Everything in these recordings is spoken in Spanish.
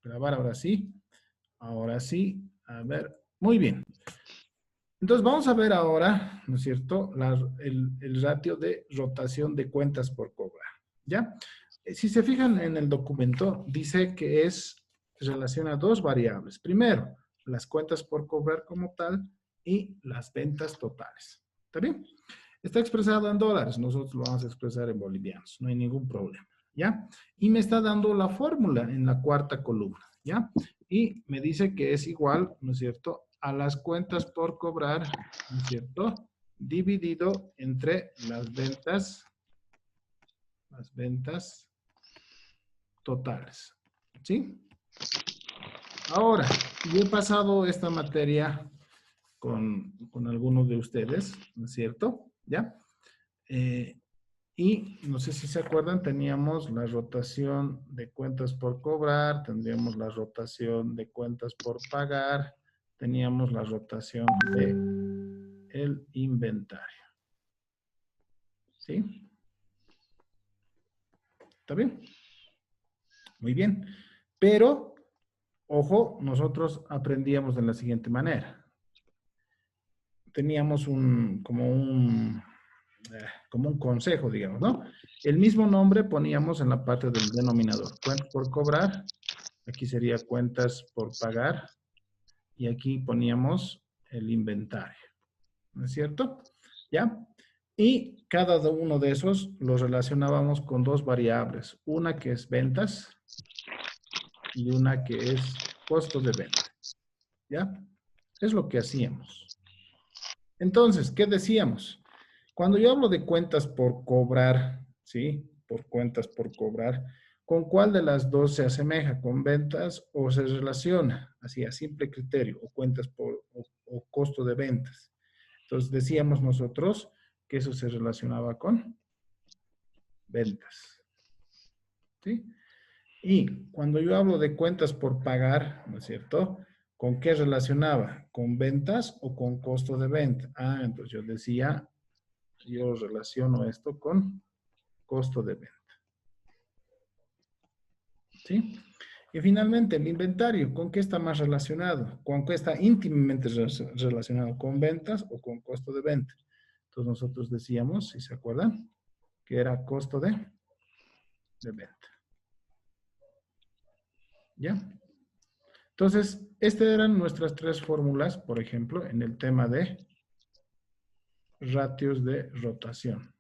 grabar ahora sí. Ahora sí. A ver, muy bien. Entonces vamos a ver ahora, ¿no es cierto?, el ratio de rotación de cuentas por cobrar, ¿ya? Si se fijan en el documento, dice que relaciona dos variables. Primero, las cuentas por cobrar como tal y las ventas totales. ¿Está bien? Está expresado en dólares, nosotros lo vamos a expresar en bolivianos, no hay ningún problema, ¿ya? Y me está dando la fórmula en la cuarta columna, ¿ya? Y me dice que es igual, ¿no es cierto?, a las cuentas por cobrar, ¿no es cierto?, dividido entre las ventas totales, ¿sí? Ahora, yo he pasado esta materia con algunos de ustedes, ¿no es cierto?, ¿ya? Y no sé si se acuerdan, teníamos la rotación de cuentas por cobrar, tendríamos la rotación de cuentas por pagar, teníamos la rotación de el inventario. ¿Sí? ¿Está bien? Muy bien. Pero, ojo, nosotros aprendíamos de la siguiente manera. Teníamos como un consejo, digamos, ¿no? El mismo nombre poníamos en la parte del denominador. Cuentas por cobrar, aquí sería cuentas por pagar, y aquí poníamos el inventario, ¿no es cierto? ¿Ya? Y cada uno de esos los relacionábamos con dos variables, una que es ventas y una que es costo de venta, ¿ya? Es lo que hacíamos. Entonces, ¿qué decíamos? Cuando yo hablo de cuentas por cobrar, ¿sí? Por cuentas por cobrar, ¿con cuál de las dos se asemeja? ¿Con ventas o se relaciona? Así, a simple criterio, o cuentas o costo de ventas. Entonces, decíamos nosotros que eso se relacionaba con ventas, ¿sí? Y cuando yo hablo de cuentas por pagar, ¿no es cierto?, ¿con qué relacionaba? ¿Con ventas o con costo de venta? Ah, entonces yo decía, yo relaciono esto con costo de venta. ¿Sí? Y finalmente, el inventario, ¿con qué está más relacionado? ¿Con qué está íntimamente relacionado? ¿Con ventas o con costo de venta? Entonces nosotros decíamos, si se acuerdan, que era costo de venta. ¿Ya? Entonces, estas eran nuestras tres fórmulas, por ejemplo, en el tema de ratios de rotación.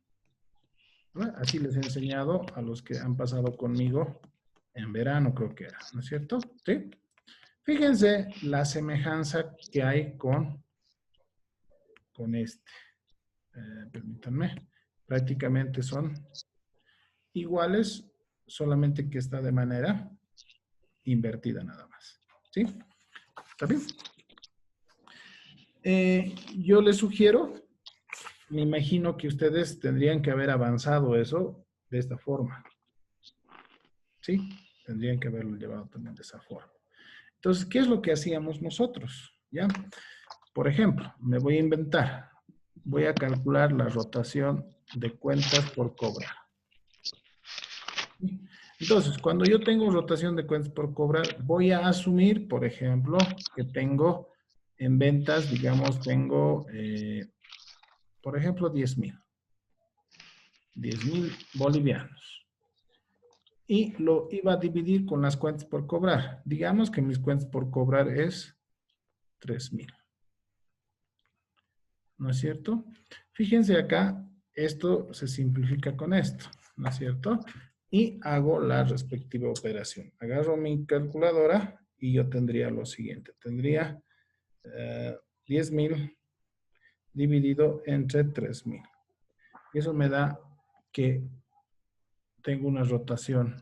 ¿No? Así les he enseñado a los que han pasado conmigo en verano, creo que era, ¿no es cierto? ¿Sí? Fíjense la semejanza que hay con este. Permítanme. Prácticamente son iguales, solamente que está de manera invertida nada más. ¿Sí? ¿Está bien? Yo les sugiero, me imagino que ustedes tendrían que haber avanzado eso de esta forma. ¿Sí? Tendrían que haberlo llevado también de esa forma. Entonces, ¿qué es lo que hacíamos nosotros? ¿Ya? Por ejemplo, me voy a inventar. Voy a calcular la rotación de cuentas por cobrar. Entonces, cuando yo tengo rotación de cuentas por cobrar, voy a asumir, por ejemplo, que tengo en ventas, digamos, tengo, por ejemplo, 10,000. 10,000 bolivianos. Y lo iba a dividir con las cuentas por cobrar. Digamos que mis cuentas por cobrar es 3,000. ¿No es cierto? Fíjense acá, esto se simplifica con esto, ¿no es cierto? Y hago la respectiva operación. Agarro mi calculadora y yo tendría lo siguiente. Tendría 10,000 dividido entre 3,000. Y eso me da que tengo una rotación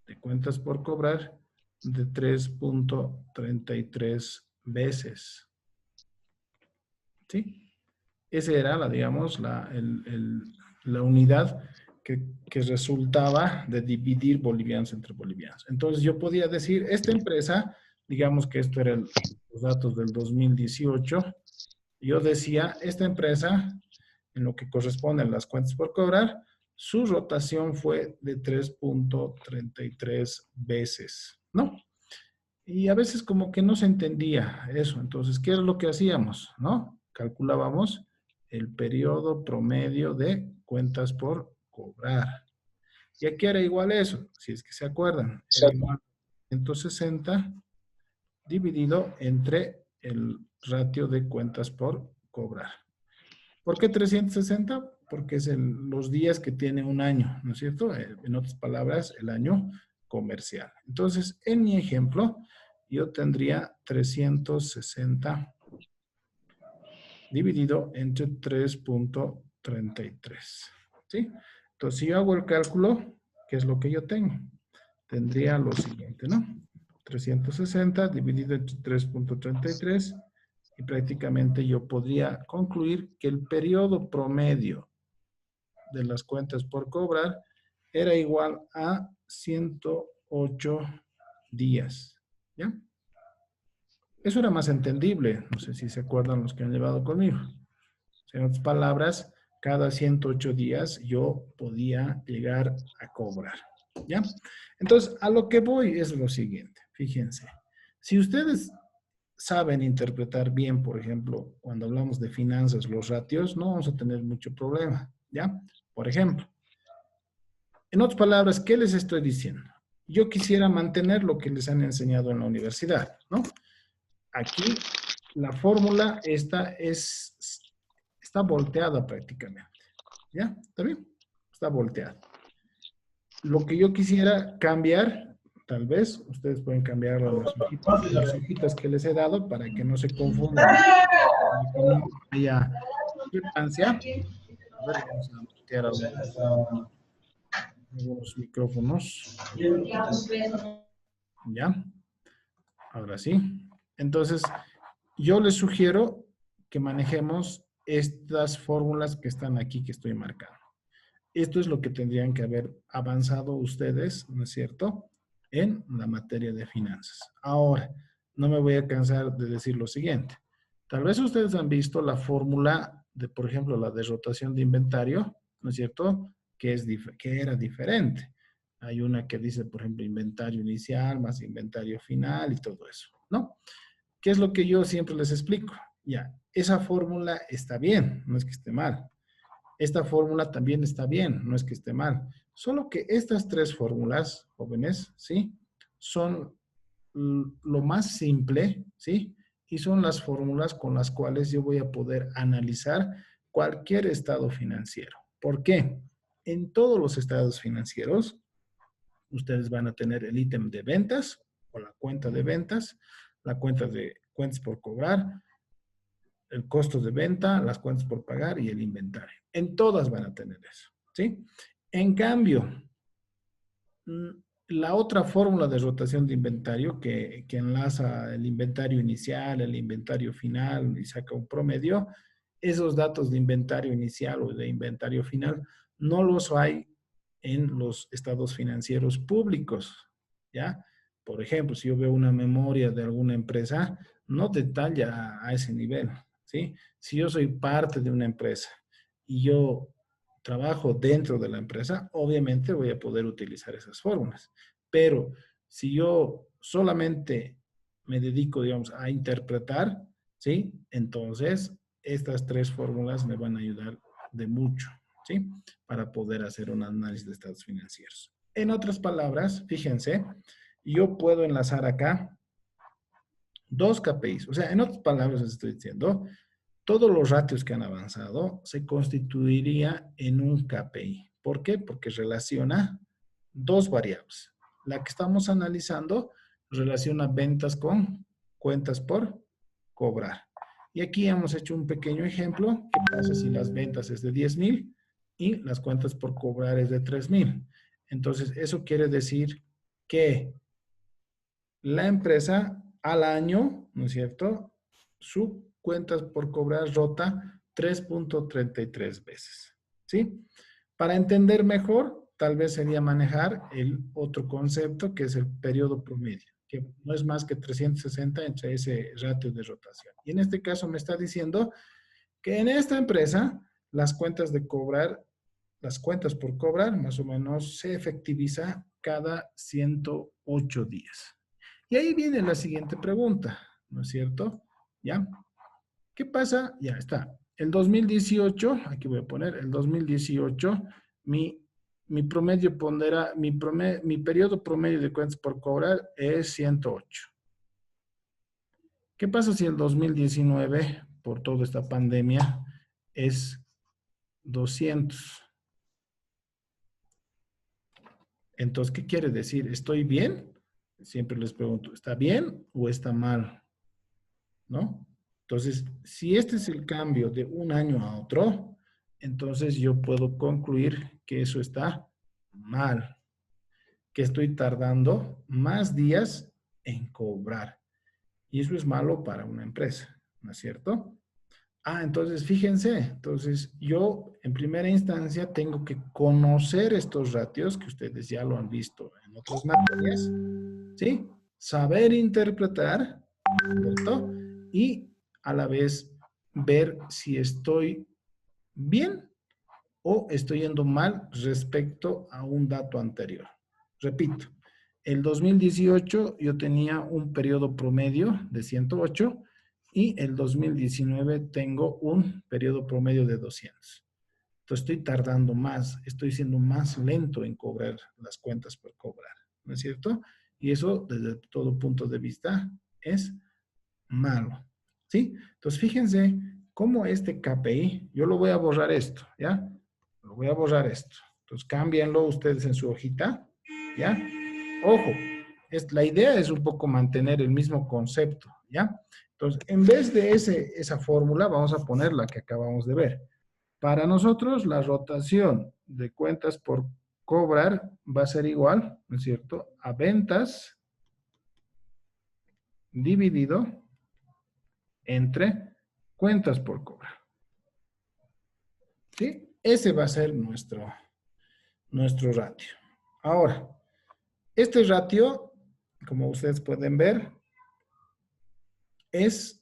de cuentas por cobrar de 3.33 veces. ¿Sí? Esa era, digamos, la unidad que resultaba de dividir bolivianos entre bolivianos. Entonces yo podía decir, esta empresa, digamos que esto eran los datos del 2018, yo decía, esta empresa, en lo que corresponde a las cuentas por cobrar, su rotación fue de 3.33 veces, ¿no? Y a veces como que no se entendía eso. Entonces, ¿qué es lo que hacíamos? ¿No? Calculábamos el periodo promedio de cuentas por cobrar. Y aquí era igual eso, si es que se acuerdan. Era igual 160 dividido entre el ratio de cuentas por cobrar. ¿Por qué 360? Porque es los días que tiene un año, ¿no es cierto? En otras palabras, el año comercial. Entonces, en mi ejemplo, yo tendría 360 dividido entre 3.33. ¿Sí? Entonces, si yo hago el cálculo, ¿qué es lo que yo tengo? Tendría lo siguiente, ¿no? 360 dividido entre 3.33 y prácticamente yo podría concluir que el periodo promedio de las cuentas por cobrar era igual a 108 días. ¿Ya? Eso era más entendible. No sé si se acuerdan los que han llevado conmigo. O sea, en otras palabras, cada 108 días yo podía llegar a cobrar. ¿Ya? Entonces, a lo que voy es lo siguiente. Fíjense. Si ustedes saben interpretar bien, por ejemplo, cuando hablamos de finanzas, los ratios, no vamos a tener mucho problema. ¿Ya? Por ejemplo, en otras palabras, ¿qué les estoy diciendo? Yo quisiera mantener lo que les han enseñado en la universidad, ¿no? Aquí la fórmula está volteada prácticamente, ¿ya? ¿Está bien? Está volteada. Lo que yo quisiera cambiar, tal vez, ustedes pueden cambiar las hojitas que les he dado para que no se confundan, para que no haya discrepancia. A ver, vamos a voltear algunos micrófonos. ¿Ya? Ahora sí. Entonces, yo les sugiero que manejemos estas fórmulas que están aquí, que estoy marcando. Esto es lo que tendrían que haber avanzado ustedes, ¿no es cierto?, en la materia de finanzas. Ahora, no me voy a cansar de decir lo siguiente. Tal vez ustedes han visto la fórmula de, por ejemplo, la de rotación de inventario, ¿no es cierto?, que era diferente. Hay una que dice, por ejemplo, inventario inicial más inventario final y todo eso, ¿no? ¿Qué es lo que yo siempre les explico? Ya, esa fórmula está bien, no es que esté mal. Esta fórmula también está bien, no es que esté mal. Solo que estas tres fórmulas, jóvenes, ¿sí? Son lo más simple, ¿sí? Y son las fórmulas con las cuales yo voy a poder analizar cualquier estado financiero. ¿Por qué? En todos los estados financieros, ustedes van a tener el ítem de ventas o la cuenta de ventas, la cuenta de cuentas por cobrar, el costo de venta, las cuentas por pagar y el inventario. En todas van a tener eso, ¿sí? En cambio, la otra fórmula de rotación de inventario que enlaza el inventario inicial, el inventario final y saca un promedio, esos datos de inventario inicial o de inventario final no los hay en los estados financieros públicos, ¿ya? Por ejemplo, si yo veo una memoria de alguna empresa, no detalla a ese nivel, ¿sí? Si yo soy parte de una empresa y yo trabajo dentro de la empresa, obviamente voy a poder utilizar esas fórmulas. Pero si yo solamente me dedico, digamos, a interpretar, ¿sí? Entonces, estas tres fórmulas me van a ayudar de mucho, ¿sí? Para poder hacer un análisis de estados financieros. En otras palabras, fíjense, yo puedo enlazar acá dos KPIs. O sea, en otras palabras les estoy diciendo, todos los ratios que han avanzado se constituiría en un KPI. ¿Por qué? Porque relaciona dos variables. La que estamos analizando relaciona ventas con cuentas por cobrar. Y aquí hemos hecho un pequeño ejemplo. ¿Qué pasa si las ventas es de 10,000 y las cuentas por cobrar es de 3,000? Entonces, eso quiere decir que la empresa al año, ¿no es cierto?, su cuentas por cobrar rota 3.33 veces, ¿sí? Para entender mejor, tal vez sería manejar el otro concepto que es el periodo promedio, que no es más que 360 entre ese ratio de rotación. Y en este caso me está diciendo que en esta empresa las cuentas de cobrar, las cuentas por cobrar, más o menos se efectiviza cada 108 días. Y ahí viene la siguiente pregunta, ¿no es cierto? ¿Ya? ¿Qué pasa? Ya está. El 2018, aquí voy a poner, el 2018, mi promedio pondera, mi periodo promedio de cuentas por cobrar es 108. ¿Qué pasa si el 2019, por toda esta pandemia, es 200? Entonces, ¿qué quiere decir? ¿Estoy bien? Siempre les pregunto, ¿está bien o está mal? ¿No? Entonces, si este es el cambio de un año a otro, entonces yo puedo concluir que eso está mal, que estoy tardando más días en cobrar. Y eso es malo para una empresa, ¿no es cierto? Entonces fíjense, entonces yo en primera instancia tengo que conocer estos ratios que ustedes ya lo han visto en otras materias, ¿sí? Saber interpretar, ¿cierto? Y a la vez ver si estoy bien o estoy yendo mal respecto a un dato anterior. Repito, el 2018 yo tenía un periodo promedio de 108 y el 2019 tengo un periodo promedio de 200. Entonces estoy tardando más, estoy siendo más lento en cobrar las cuentas por cobrar, ¿no es cierto? Y eso desde todo punto de vista es malo, ¿sí? Entonces fíjense cómo este KPI, yo lo voy a borrar esto, ¿ya? Lo voy a borrar esto. Entonces cámbienlo ustedes en su hojita, ¿ya? Ojo, la idea es un poco mantener el mismo concepto, ¿ya? Entonces, en vez de esa fórmula, vamos a poner la que acabamos de ver. Para nosotros, la rotación de cuentas por cobrar va a ser igual, ¿no es cierto?, a ventas dividido entre cuentas por cobrar. ¿Sí? Ese va a ser nuestro ratio. Ahora, este ratio, como ustedes pueden ver, es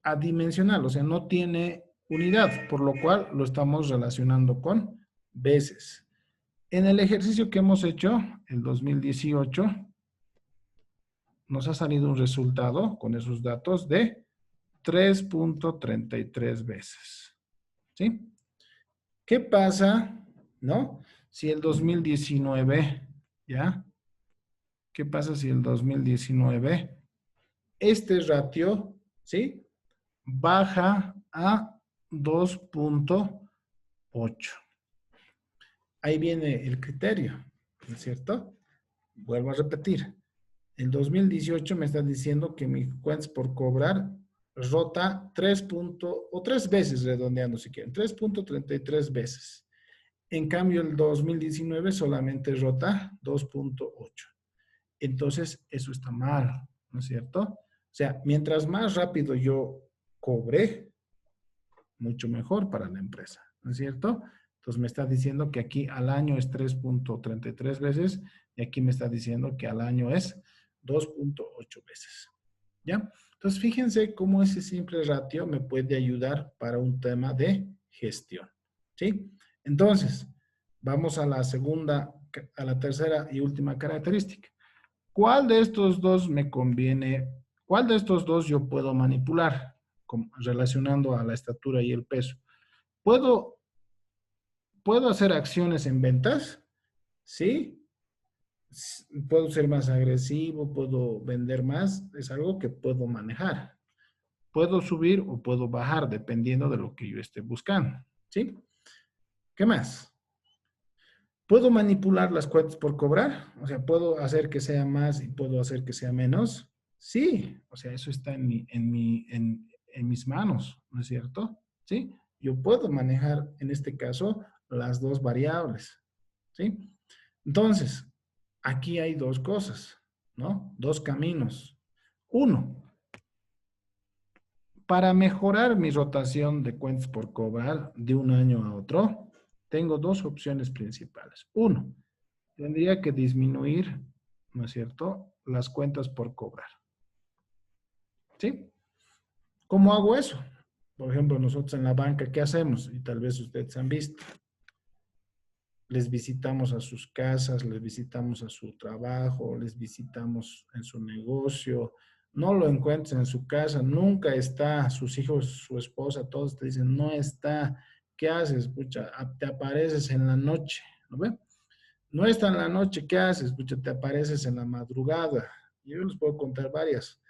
adimensional, o sea, no tiene unidad, por lo cual lo estamos relacionando con veces. En el ejercicio que hemos hecho, el 2018, nos ha salido un resultado con esos datos de 3.33 veces. ¿Sí? ¿Qué pasa, no? Si el 2019, ¿ya? ¿Qué pasa si el 2019, este ratio, ¿sí?, baja a 2.8? Ahí viene el criterio, ¿no es cierto? Vuelvo a repetir. El 2018 me está diciendo que mi cuentas por cobrar rota 3 veces, redondeando si quieren, 3.33 veces. En cambio, el 2019 solamente rota 2.8. Entonces, eso está mal, ¿no es cierto? O sea, mientras más rápido yo cobre, mucho mejor para la empresa, ¿no es cierto? Entonces, me está diciendo que aquí al año es 3.33 veces y aquí me está diciendo que al año es 2.8 veces, ¿ya? Entonces, fíjense cómo ese simple ratio me puede ayudar para un tema de gestión, ¿sí? Entonces, vamos a a la tercera y última característica. ¿Cuál de estos dos me conviene? ¿Cuál de estos dos yo puedo manipular relacionando a la estatura y el peso? ¿Puedo, ¿Puedo hacer acciones en ventas? Sí. ¿Puedo ser más agresivo? ¿Puedo vender más? Es algo que puedo manejar. Puedo subir o puedo bajar dependiendo de lo que yo esté buscando. ¿Sí? ¿Qué más? ¿Puedo manipular las cuentas por cobrar? O sea, ¿puedo hacer que sea más y puedo hacer que sea menos? Sí, o sea, eso está en mis manos, ¿no es cierto? ¿Sí? Yo puedo manejar, en este caso, las dos variables, ¿sí? Entonces, aquí hay dos cosas, ¿no? Dos caminos. Uno, para mejorar mi rotación de cuentas por cobrar de un año a otro, tengo dos opciones principales. Uno, tendría que disminuir, ¿no es cierto?, las cuentas por cobrar. ¿Sí? ¿Cómo hago eso? Por ejemplo, nosotros en la banca, ¿qué hacemos? Y tal vez ustedes han visto. les visitamos a sus casas, les visitamos a su trabajo, les visitamos en su negocio, no lo encuentras en su casa, nunca está, sus hijos, su esposa, todos te dicen, no está, ¿qué haces? Pucha, te apareces en la noche, ¿no ve? No está en la noche, ¿qué haces? Pucha, te apareces en la madrugada. Yo les puedo contar varias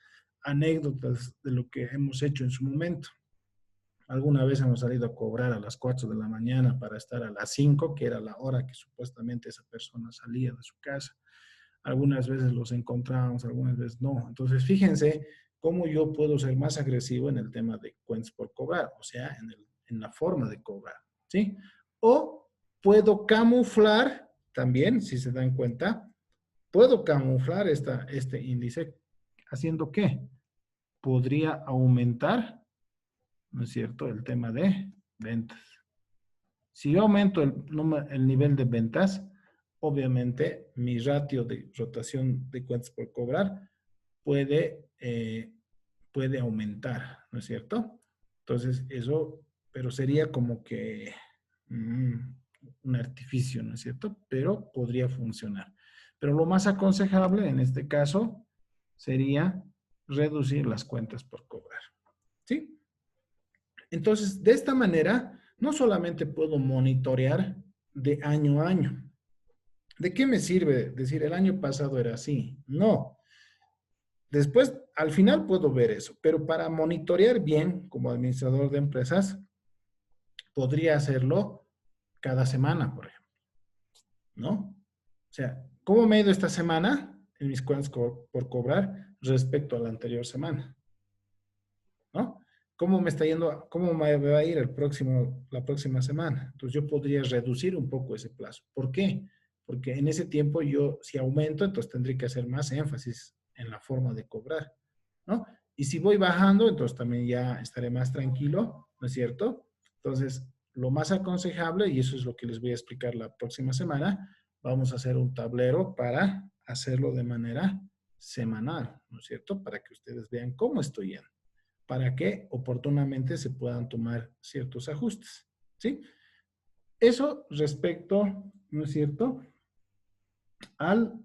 anécdotas de lo que hemos hecho en su momento. Alguna vez hemos salido a cobrar a las 4 de la mañana para estar a las 5, que era la hora que supuestamente esa persona salía de su casa. Algunas veces los encontrábamos, algunas veces no. Entonces, fíjense cómo yo puedo ser más agresivo en el tema de cuentas por cobrar, o sea, en la forma de cobrar, ¿sí? O puedo camuflar también, si se dan cuenta, puedo camuflar este índice haciendo qué? Podría aumentar, ¿no es cierto?, el tema de ventas. Si yo aumento el nivel de ventas, obviamente mi ratio de rotación de cuentas por cobrar puede aumentar, ¿no es cierto? Entonces, eso, pero sería como que un artificio, ¿no es cierto? Pero podría funcionar. Pero lo más aconsejable en este caso sería reducir las cuentas por cobrar, ¿sí? Entonces, de esta manera, no solamente puedo monitorear de año a año. ¿De qué me sirve decir el año pasado era así? No. Después, al final puedo ver eso, pero para monitorear bien como administrador de empresas, podría hacerlo cada semana, por ejemplo, ¿no? O sea, ¿cómo me ha ido esta semana en mis cuentas por cobrar respecto a la anterior semana? ¿No? ¿Cómo me está yendo, cómo me va a ir la próxima semana? Entonces yo podría reducir un poco ese plazo. ¿Por qué? Porque en ese tiempo yo, si aumento, entonces tendré que hacer más énfasis en la forma de cobrar, ¿no? Y si voy bajando, entonces también ya estaré más tranquilo, ¿no es cierto? Entonces, lo más aconsejable, y eso es lo que les voy a explicar la próxima semana, vamos a hacer un tablero para hacerlo de manera semanal, ¿no es cierto? Para que ustedes vean cómo estoy yendo, para que oportunamente se puedan tomar ciertos ajustes, ¿sí? Eso respecto, ¿no es cierto?, al,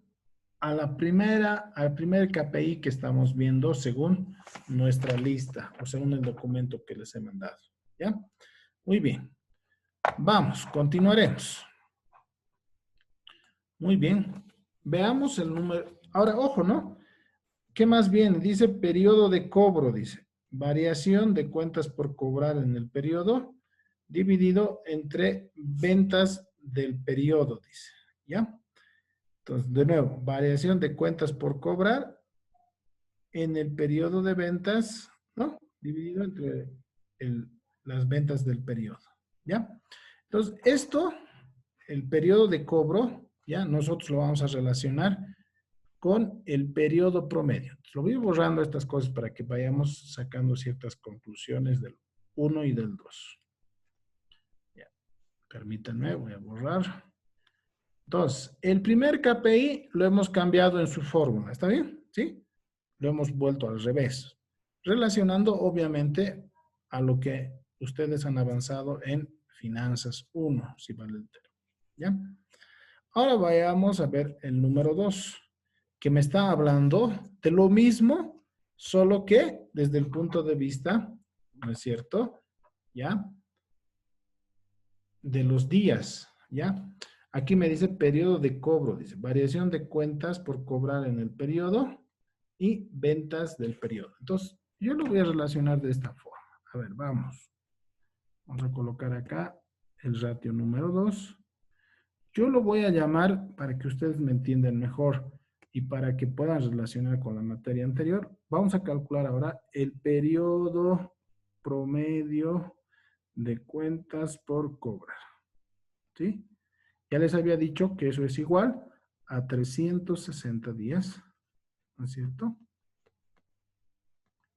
al primer KPI que estamos viendo según nuestra lista o según el documento que les he mandado, ¿ya? Muy bien. Vamos, continuaremos. Muy bien. Veamos el número. Ahora, ojo, ¿no? ¿Qué más viene? Dice periodo de cobro, dice. Variación de cuentas por cobrar en el periodo dividido entre ventas del periodo, dice. ¿Ya? Entonces, de nuevo, variación de cuentas por cobrar en el periodo de ventas, ¿no? Dividido entre las ventas del periodo. ¿Ya? Entonces, esto, el periodo de cobro, ¿ya? Nosotros lo vamos a relacionar con el periodo promedio. Entonces, lo voy borrando estas cosas para que vayamos sacando ciertas conclusiones del 1 y del 2. Ya. Permítanme, voy a borrar. Entonces, el primer KPI lo hemos cambiado en su fórmula, ¿está bien? ¿Sí? Lo hemos vuelto al revés, relacionando obviamente a lo que ustedes han avanzado en Finanzas 1, si vale el término. ¿Ya? Ahora vayamos a ver el número 2, que me está hablando de lo mismo, solo que desde el punto de vista, ¿no es cierto? ¿Ya? De los días, ¿ya? Aquí me dice periodo de cobro, dice variación de cuentas por cobrar en el periodo y ventas del periodo. Entonces, yo lo voy a relacionar de esta forma. A ver, vamos. Vamos a colocar acá el ratio número 2. Yo lo voy a llamar, para que ustedes me entiendan mejor y para que puedan relacionar con la materia anterior, vamos a calcular ahora el periodo promedio de cuentas por cobrar. ¿Sí? Ya les había dicho que eso es igual a 360 días, ¿no es cierto?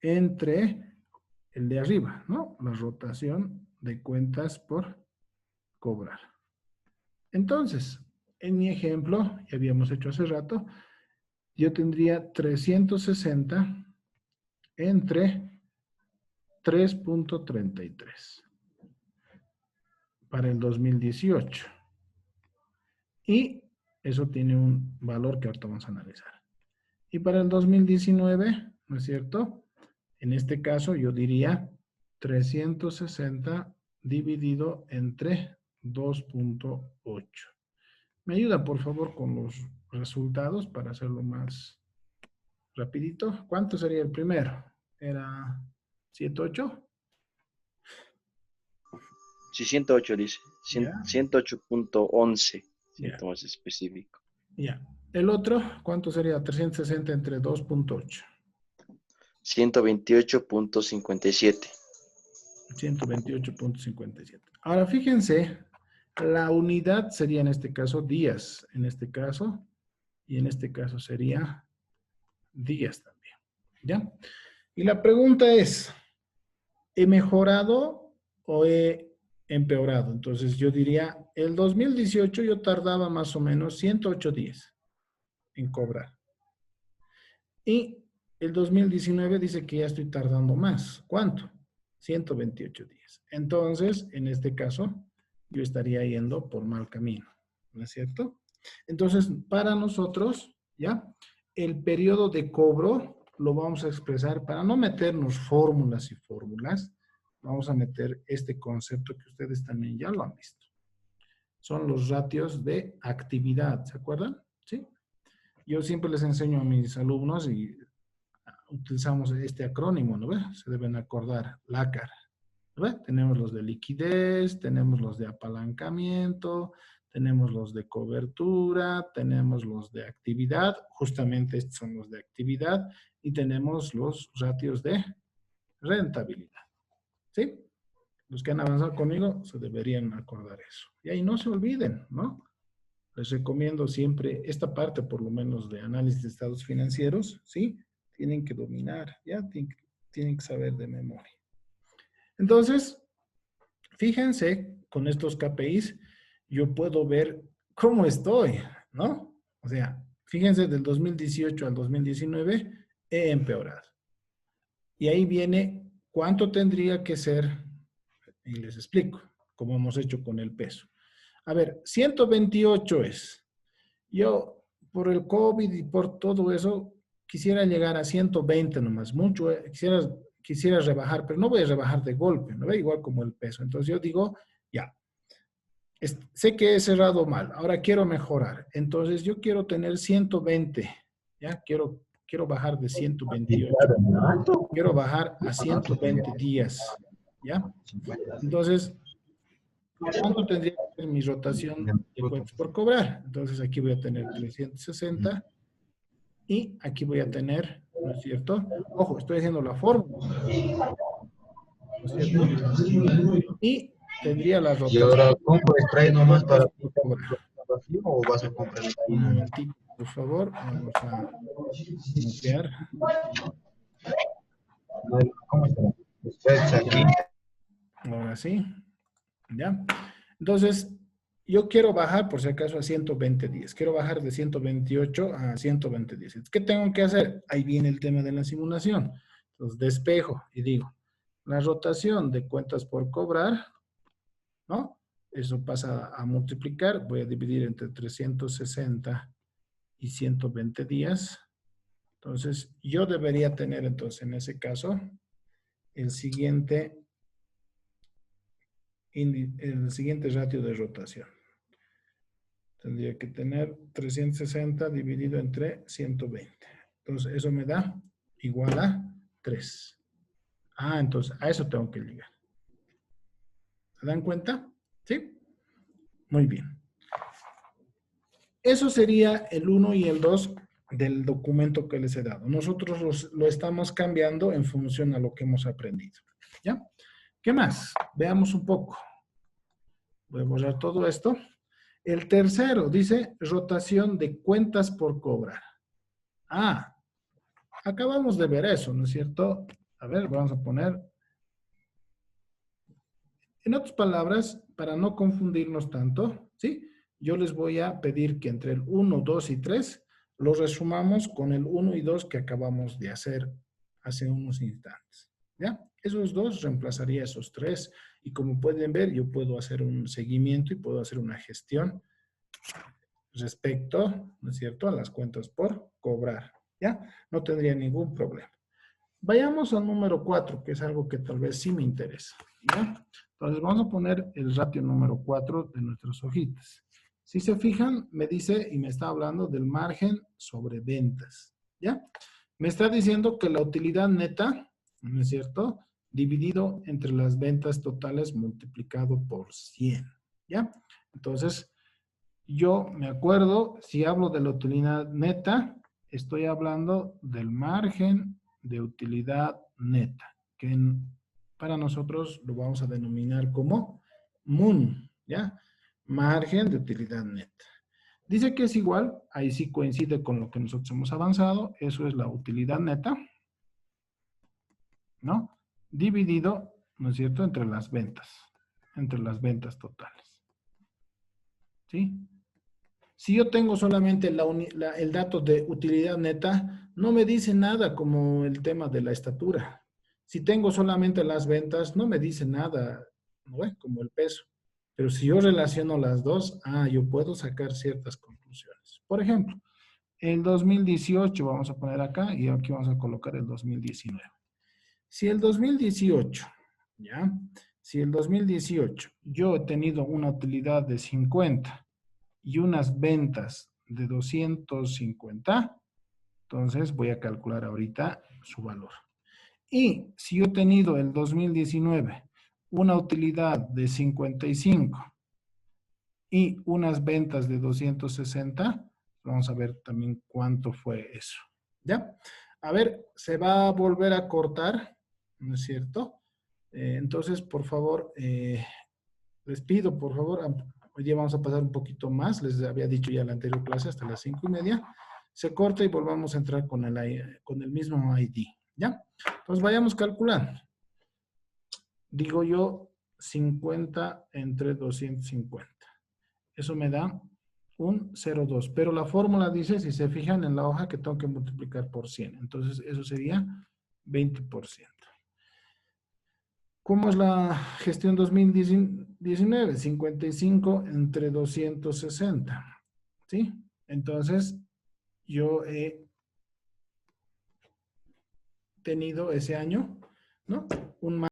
Entre el de arriba, ¿no? La rotación de cuentas por cobrar. Entonces, en mi ejemplo, ya habíamos hecho hace rato, yo tendría 360 entre 3.33 para el 2018. Y eso tiene un valor que ahorita vamos a analizar. Y para el 2019, ¿no es cierto? En este caso yo diría 360 dividido entre 2.8. ¿Me ayuda, por favor, con los resultados para hacerlo más rapidito? ¿Cuánto sería el primero? ¿Era 108? Sí, 108 dice. Ya, 108.11, ya, siento más específico. ya. El otro, ¿cuánto sería 360 entre 2.8? 128.57. 128.57. Ahora fíjense, la unidad sería en este caso días, en este caso, y en este caso sería días también. ¿Ya? Y la pregunta es, ¿he mejorado o he empeorado? Entonces yo diría, el 2018 yo tardaba más o menos 108 días en cobrar. Y el 2019 dice que ya estoy tardando más. ¿Cuánto? 128 días. Entonces, en este caso, yo estaría yendo por mal camino. ¿No es cierto? Entonces, para nosotros, ¿ya? El periodo de cobro lo vamos a expresar para no meternos fórmulas y fórmulas. Vamos a meter este concepto que ustedes también ya lo han visto. Son los ratios de actividad, ¿se acuerdan? ¿Sí? Yo siempre les enseño a mis alumnos y utilizamos este acrónimo, ¿no ve? Se deben acordar, LACAR. ¿No ve? Tenemos los de liquidez, tenemos los de apalancamiento, tenemos los de cobertura, tenemos los de actividad, justamente estos son los de actividad, y tenemos los ratios de rentabilidad. ¿Sí? Los que han avanzado conmigo se deberían acordar eso. Y ahí no se olviden, ¿no? Les recomiendo siempre esta parte, por lo menos, de análisis de estados financieros, ¿sí? Tienen que dominar, ya tienen que saber de memoria. Entonces, fíjense, con estos KPIs, yo puedo ver cómo estoy, ¿no? O sea, fíjense, del 2018 al 2019 he empeorado. Y ahí viene cuánto tendría que ser, y les explico, como hemos hecho con el peso. A ver, 128 es. Yo, por el COVID y por todo eso, quisiera llegar a 120 nomás, mucho, quisiera rebajar, pero no voy a rebajar de golpe, ¿no ve? Igual como el peso. Entonces yo digo, ya, sé que he cerrado mal, ahora quiero mejorar. Entonces yo quiero tener 120, ¿ya? Quiero bajar de 128, quiero bajar a 120 días, ¿ya? Entonces, ¿cuánto tendría que ser mi rotación de cuentas por cobrar? Entonces aquí voy a tener 360 y aquí voy a tener, ¿no es cierto? Ojo, estoy haciendo la fórmula, ¿no es cierto? Y tendría la Y rotación ahora, ¿compro spray de nomás cuentas para por cobrar. vacío o vas a comprar Un una? momentito, por favor, vamos a mutear. ¿Cómo está? Spreads aquí. Ahora sí, ¿ya? Entonces, yo quiero bajar, por si acaso, a 120 días. Quiero bajar de 128 a 120 días. ¿Qué tengo que hacer? Ahí viene el tema de la simulación. Entonces, despejo y digo, la rotación de cuentas por cobrar, ¿no? Eso pasa a multiplicar. Voy a dividir entre 360 y 120 días. Entonces, yo debería tener, entonces, en ese caso, el siguiente ratio de rotación. Tendría que tener 360 dividido entre 120. Entonces, eso me da igual a 3. Ah, entonces, a eso tengo que llegar. ¿Se dan cuenta? ¿Sí? Muy bien. Eso sería el 1 y el 2 del documento que les he dado. Nosotros lo estamos cambiando en función a lo que hemos aprendido. ¿Ya? ¿Qué más? Veamos un poco. Voy a borrar todo esto. El tercero dice rotación de cuentas por cobrar. Ah, acabamos de ver eso, ¿no es cierto? A ver, vamos a poner. En otras palabras, para no confundirnos tanto, ¿sí? Yo les voy a pedir que entre el 1, 2 y 3 los resumamos con el 1 y 2 que acabamos de hacer hace unos instantes. ¿Ya? Esos dos reemplazaría esos tres. Y como pueden ver, yo puedo hacer un seguimiento y puedo hacer una gestión respecto, ¿no es cierto?, a las cuentas por cobrar, ¿ya? No tendría ningún problema. Vayamos al número 4, que es algo que tal vez sí me interesa, ¿ya? Entonces vamos a poner el ratio número 4 de nuestras hojitas. Si se fijan, me dice y me está hablando del margen sobre ventas, ¿ya? Me está diciendo que la utilidad neta, ¿no es cierto?, dividido entre las ventas totales multiplicado por 100, ¿ya? Entonces, yo me acuerdo, si hablo de la utilidad neta, estoy hablando del margen de utilidad neta, que para nosotros lo vamos a denominar como MUN, ¿ya? Margen de utilidad neta. Dice que es igual, ahí sí coincide con lo que nosotros hemos avanzado, eso es la utilidad neta, ¿no? Dividido, ¿no es cierto?, entre las ventas totales. ¿Sí? Si yo tengo solamente el dato de utilidad neta, no me dice nada como el tema de la estatura. Si tengo solamente las ventas, no me dice nada, ¿no? Como el peso. Pero si yo relaciono las dos, yo puedo sacar ciertas conclusiones. Por ejemplo, el 2018, vamos a poner acá, y aquí vamos a colocar el 2019. Si el 2018, ¿ya? Si el 2018 yo he tenido una utilidad de 50 y unas ventas de 250, entonces voy a calcular ahorita su valor. Y si yo he tenido el 2019 una utilidad de 55 y unas ventas de 260, vamos a ver también cuánto fue eso, ¿ya? A ver, se va a volver a cortar, ¿no es cierto? Entonces, por favor, les pido, por favor, hoy día vamos a pasar un poquito más, les había dicho ya en la anterior clase, hasta las 5:30, se corta y volvamos a entrar con el mismo ID, ¿ya? Entonces, vayamos calculando. Digo yo, 50 entre 250. Eso me da un 0,2. Pero la fórmula dice, si se fijan en la hoja, que tengo que multiplicar por 100. Entonces, eso sería 20%. ¿Cómo es la gestión 2019? 55 entre 260. ¿Sí? Entonces, yo he tenido ese año, ¿no?, un